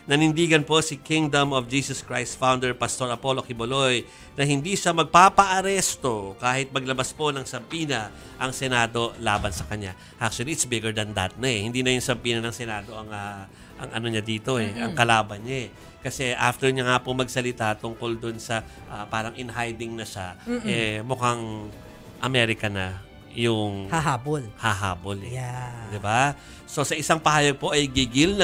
Nanindigan po si Kingdom of Jesus Christ founder Pastor Apollo Quiboloy na hindi siya magpapaaresto kahit maglabas po ng sampina ang Senado laban sa kanya. Actually, it's bigger than that na eh. Hindi na yung sampina ng Senado ang ano niya dito eh, ang kalaban niya eh. Kasi after niya nga po magsalita tungkol dun sa parang in hiding na siya, mukhang Amerika na yung hahabol eh. Yeah. 'Di ba? So sa isang pahayag po ay gigil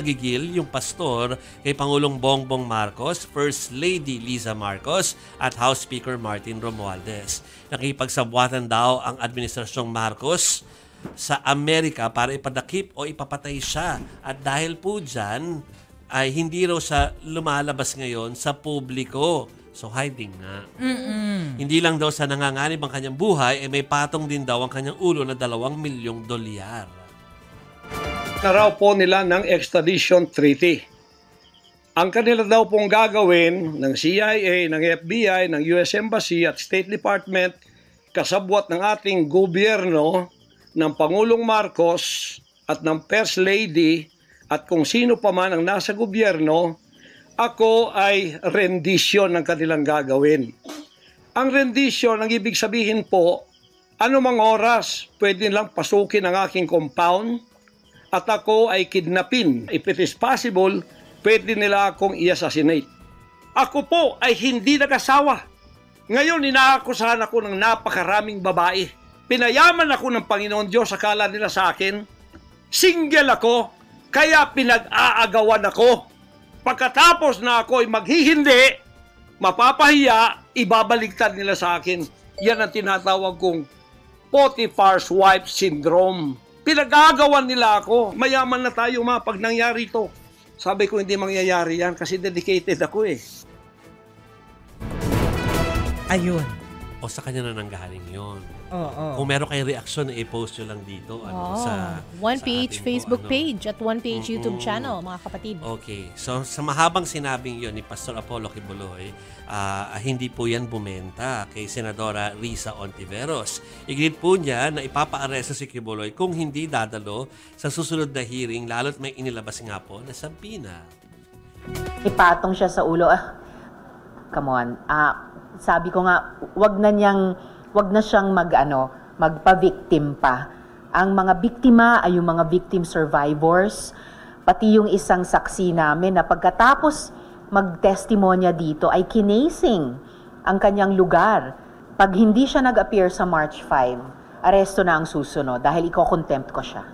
yung pastor kay Pangulong Bongbong Marcos, First Lady Liza Marcos at House Speaker Martin Romualdez. Nakipagsabwatan daw ang administrasyong Marcos sa Amerika para ipadakip o ipapatay siya. At dahil po dyan, ay hindi raw siya lumalabas ngayon sa publiko. So hiding nga. Hindi lang daw sa nanganganib ang kanyang buhay, may patong din daw ang kanyang ulo na $2 milyong. Na raw po nila ng extradition treaty. Ang kanila daw pong gagawin ng CIA, ng FBI, ng US Embassy at State Department kasabwat ng ating gobyerno, ng Pangulong Marcos at ng First Lady at kung sino pa man ang nasa gobyerno, ako ay rendition ng kanilang gagawin. Ang rendition, ang ibig sabihin po, anumang oras pwede lang pasukin ang aking compound at ako ay kidnapin. If it is possible, pwede nila akong i-assassinate. Ako po ay hindi nag-asawa. Ngayon, inaakusahan ako ng napakaraming babae. Pinayaman ako ng Panginoon Diyos, akala nila sa akin. Single ako, kaya pinag-aagawan ako. Pagkatapos na ako ay maghihindi, mapapahiya, ibabaligtad nila sa akin. Yan ang tinatawag kong Potiphar's wife syndrome. Pinag-aagawan nila ako. Mayaman na tayo pag nangyari ito. Sabi ko hindi mangyayari yan kasi dedicated ako eh. Ayun. O sa kanya na nanggaling yun. Oo. Kung meron kayong reaksyon, i-post nyo lang dito sa 1PH Facebook page at 1PH YouTube channel, mga kapatid. Okay. So, sa mahabang sinabing yun ni Pastor Apollo Quiboloy, hindi po yan bumenta kay Senadora Risa Ontiveros. Iginit po niya na ipapaaresto si Quiboloy kung hindi dadalo sa susunod na hearing, lalo't may inilabas nga po na sampina. Ipatong siya sa ulo. Come on. Sabi ko nga, wag na siyang magpa-victim pa. Ang mga biktima ay yung mga victim survivors, pati yung isang saksi namin na pagkatapos mag-testimonya dito ay kinasing ang kanyang lugar. Pag hindi siya nag-appear sa March 5, aresto na ang susunod dahil iko-contempt ko siya.